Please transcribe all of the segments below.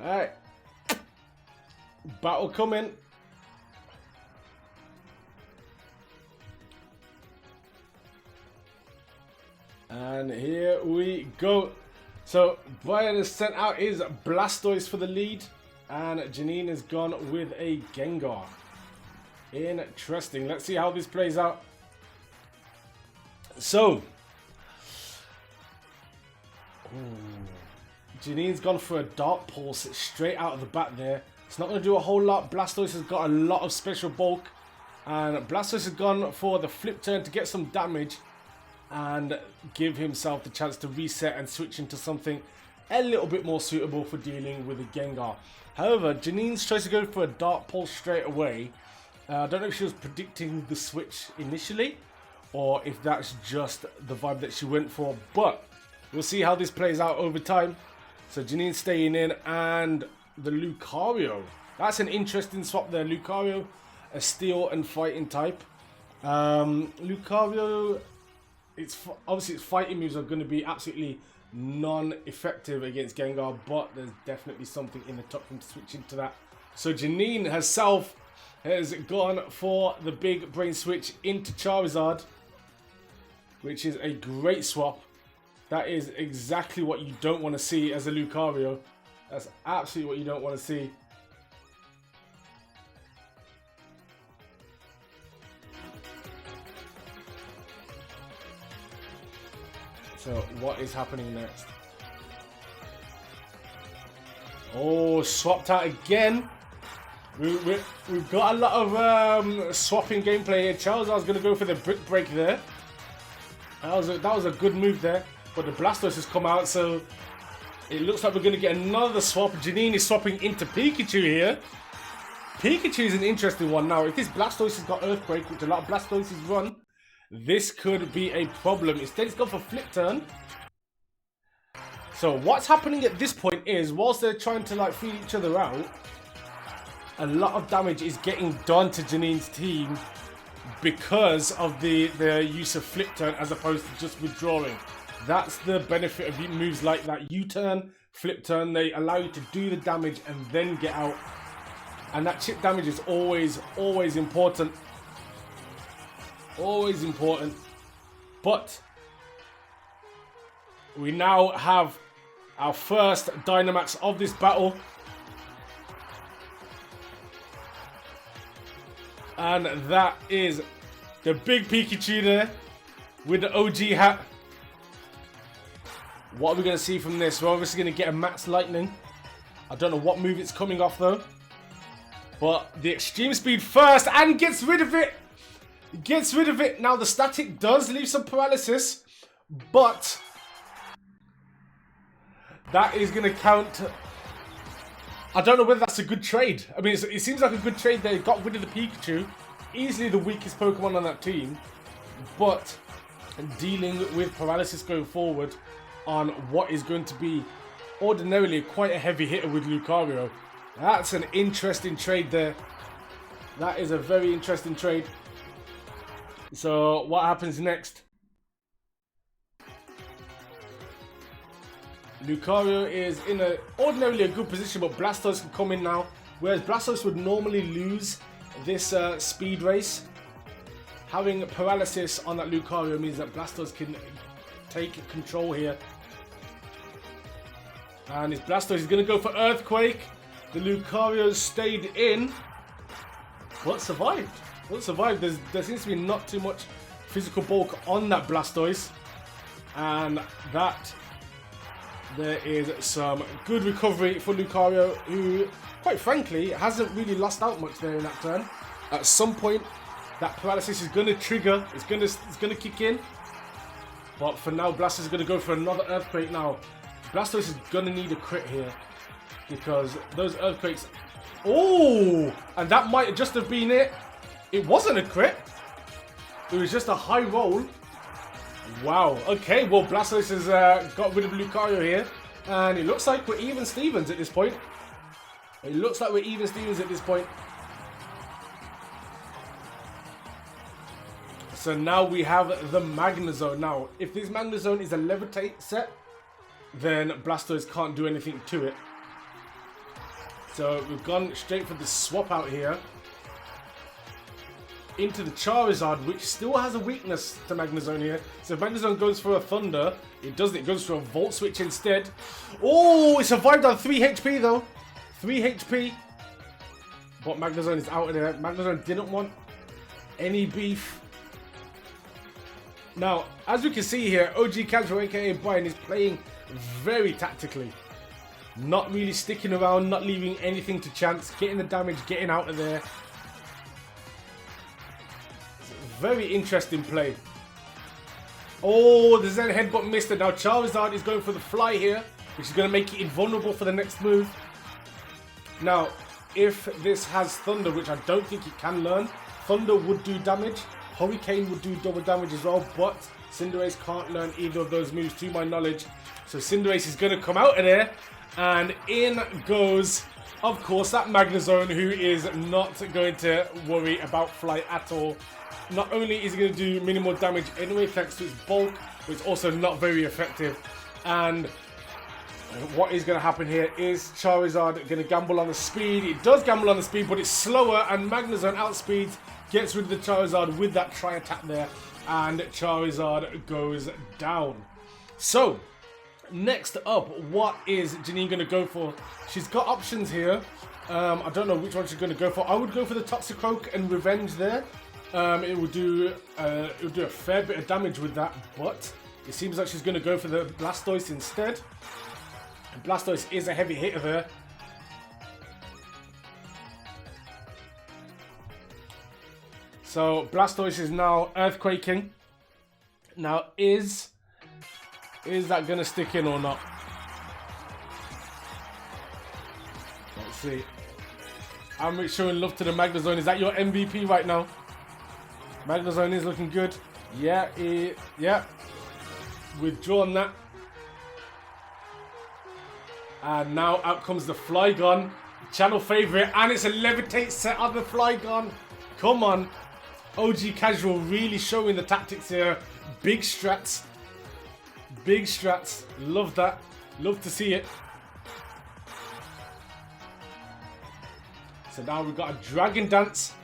Alright. Battle coming. And here we go. So Brian has sent out his Blastoise for the lead. And Janine has gone with a Gengar. Interesting. Let's see how this plays out. So. Janine's gone for a Dark Pulse straight out of the bat there. It's not going to do a whole lot. Blastoise has got a lot of special bulk. And Blastoise has gone for the flip turn to get some damage. And give himself the chance to reset and switch into something a little bit more suitable for dealing with a Gengar. However, Janine's tries to go for a Dark Pulse straight away. I don't know if she was predicting the switch initially, or if that's just the vibe that she went for. But we'll see how this plays out over time. So Janine's staying in, and the Lucario. That's an interesting swap there. Lucario, a steel and fighting type. Lucario... obviously its fighting moves are going to be absolutely non-effective against Gengar, but there's definitely something in the top for him to switch into that. So Janine herself has gone for the big brain switch into Charizard, which is a great swap. That is exactly what you don't want to see as a Lucario. That's absolutely what you don't want to see. So what is happening next? Oh, swapped out again. We've got a lot of swapping gameplay here. Charizard's going to go for the Brick Break there. That was a good move there. But the Blastoise has come out, so it looks like we're going to get another swap. Janine is swapping into Pikachu here. Pikachu is an interesting one. Now, if this Blastoise has got Earthquake, which a lot of Blastoises run, this could be a problem. Instead, it's gone for Flip Turn. So what's happening at this point is, whilst they're trying to like feed each other out, a lot of damage is getting done to Janine's team because of the use of Flip Turn as opposed to just withdrawing. That's the benefit of moves like that. U-turn, Flip Turn, they allow you to do the damage and then get out. And that chip damage is always important. Always important. But we now have our first Dynamax of this battle. And that is the big Pikachu there with the OG hat. What are we going to see from this? We're obviously going to get a Max Lightning. I don't know what move it's coming off though. But the Extreme Speed first and gets rid of it. Gets rid of it. Now the static does leave some paralysis, but that is going to count. I don't know whether that's a good trade. I mean, it seems like a good trade. They got rid of the Pikachu, easily the weakest Pokemon on that team, but dealing with paralysis going forward on what is going to be ordinarily quite a heavy hitter with Lucario. That's an interesting trade there. That is a very interesting trade. So what happens next? Lucario is in ordinarily a good position, but Blastoise can come in now. Whereas Blastoise would normally lose this speed race. Having paralysis on that Lucario means that Blastoise can take control here. And his Blastoise is going to go for Earthquake. The Lucario stayed in, but survived. Well, survived. There seems to be not too much physical bulk on that Blastoise. And that there is some good recovery for Lucario, who, quite frankly, hasn't really lost out much there in that turn. At some point, that paralysis is going to trigger. It's going to kick in. But for now, Blastoise is going to go for another Earthquake now. Blastoise is going to need a crit here, because those Earthquakes... Oh! And that might just have been it. It wasn't a crit. It was just a high roll. Wow. Okay, well, Blastoise has got rid of Lucario here. And it looks like we're even Stevens at this point. It looks like we're even Stevens at this point. So now we have the Magnezone. Now, if this Magnezone is a Levitate set, then Blastoise can't do anything to it. So we've gone straight for the swap out here. Into the Charizard, which still has a weakness to Magnezone here. So if Magnezone goes for a Thunder, it doesn't. It goes for a Volt Switch instead. Oh, it survived on 3 HP though. 3 HP. But Magnezone is out of there. Magnezone didn't want any beef. Now, as we can see here, OG Casual, aka Brian, is playing very tactically. Not really sticking around, not leaving anything to chance. Getting the damage, getting out of there. Very interesting play. Oh, the Zen headbutt missed it. Now Charizard is going for the fly here, which is going to make it invulnerable for the next move. Now, if this has Thunder, which I don't think it can learn, Thunder would do damage. Hurricane would do double damage as well, but Cinderace can't learn either of those moves to my knowledge. So Cinderace is going to come out of there, and in goes, of course, that Magnezone, who is not going to worry about fly at all. Not only is it going to do minimal damage anyway thanks to its bulk, but it's also not very effective. And what is going to happen here is Charizard going to gamble on the speed. It does gamble on the speed, but it's slower, and Magnezone outspeeds, gets rid of the Charizard with that tri-attack there, and Charizard goes down. So, next up, what is Janine going to go for? She's got options here. I don't know which one she's going to go for. I would go for the Toxicroak and Revenge there. It will do a fair bit of damage with that, but it seems like she's going to go for the Blastoise instead. And Blastoise is a heavy hitter there. So Blastoise is now earthquaking. Now is that going to stick in or not? Let's see. I'm showing love to the Magnezone. Is that your MVP right now? Magnezone is looking good. Yeah, yeah. Withdrawn that. And now out comes the Flygon. Channel favorite. And it's a Levitate set on the Flygon. Come on. OG Casual really showing the tactics here. Big strats. Big strats. Love that. Love to see it. So now we've got a Dragon Dance,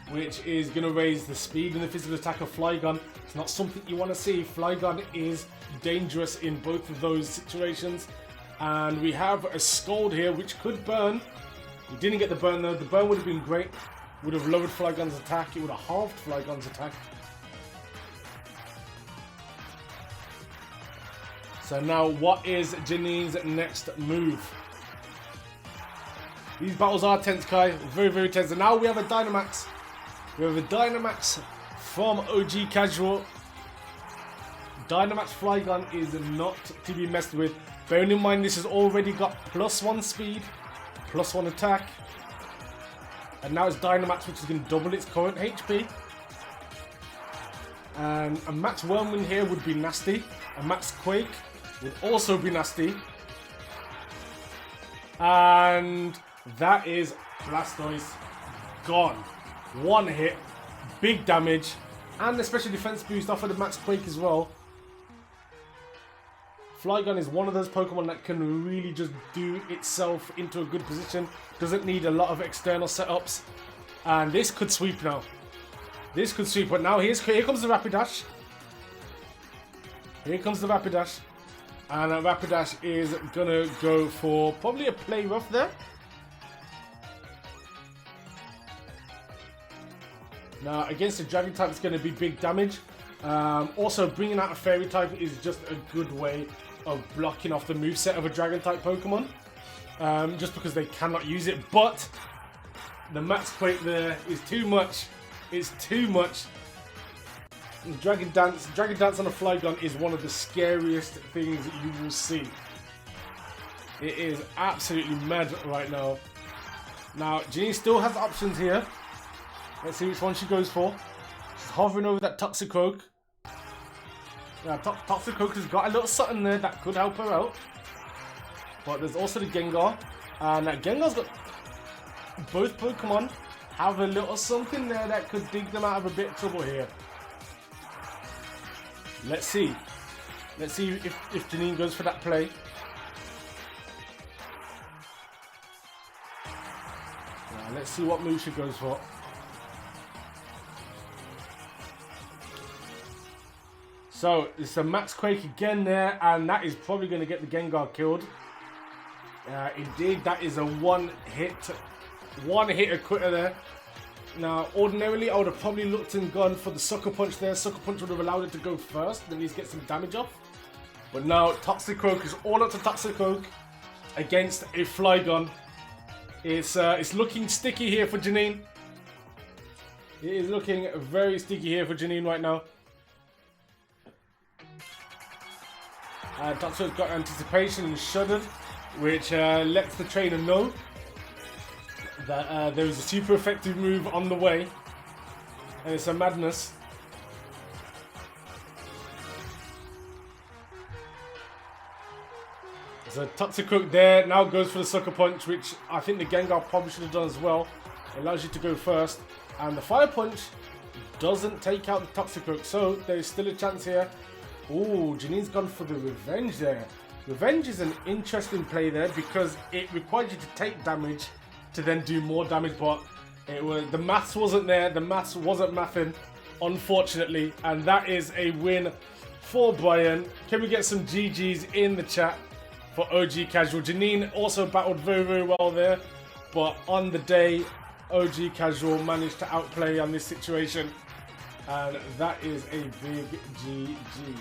which is going to raise the speed and the physical attack of Flygon. It's not something you want to see. Flygon is dangerous in both of those situations. And we have a Scald here, which could burn. We didn't get the burn though. The burn would have been great. Would have lowered Flygon's attack. It would have halved Flygon's attack. So now what is Janine's next move? These battles are tense, Kai. Very, very tense. And now we have a Dynamax. We have a Dynamax from OG Casual. Dynamax Flygon is not to be messed with. Bearing in mind this has already got +1 speed, +1 attack. And now it's Dynamax, which is going to double its current HP. And a Max Whirlwind here would be nasty. A Max Quake would also be nasty. And that is Blastoise gone. One hit, big damage, and the special defense boost off of the Max Quake as well. Flygon is one of those Pokemon that can really just do itself into a good position. Doesn't need a lot of external setups. And this could sweep now. This could sweep, but now here comes the Rapidash. Here comes the Rapidash. And that Rapidash is going to go for probably a play rough there. Now, against the Dragon type, it's going to be big damage. Also, bringing out a Fairy type is just a good way of blocking off the moveset of a Dragon type Pokemon. Just because they cannot use it. But the Max Quake there is too much. It's too much. Dragon Dance on a Flygon is one of the scariest things that you will see. It is absolutely mad right now. Now, Ginny still has options here. Let's see which one she goes for. She's hovering over that Toxicroak. Yeah, Toxicroak has got a little something there that could help her out. But there's also the Gengar. And Gengar's got... Both Pokemon have a little something there that could dig them out of a bit of trouble here. Let's see. Let's see if Janine goes for that play. Let's see what move she goes for. So it's a Max Quake again there, and that is probably going to get the Gengar killed. Indeed, that is a one hitter quitter there. Now, ordinarily, I would have probably looked and gone for the Sucker Punch there. Sucker Punch would have allowed it to go first, then at least get some damage off. But now, Toxicroak is all up to Toxicroak against a Flygon. It's looking sticky here for Janine. It is looking very sticky here for Janine right now. Toxicroak's got Anticipation and Shuddered, which lets the trainer know that there is a super effective move on the way, and it's a madness. So Toxicroak there now goes for the Sucker Punch, which I think the Gengar probably should have done as well. It allows you to go first, and the Fire Punch doesn't take out the Toxicroak, so there's still a chance here. Ooh, Janine's gone for the Revenge there. Revenge is an interesting play there because it requires you to take damage to then do more damage, but the maths wasn't there. The maths wasn't mathing, unfortunately, and that is a win for Brian. Can we get some GGs in the chat for OG Casual? Janine also battled very, very well there, but on the day, OG Casual managed to outplay on this situation, and that is a big GG.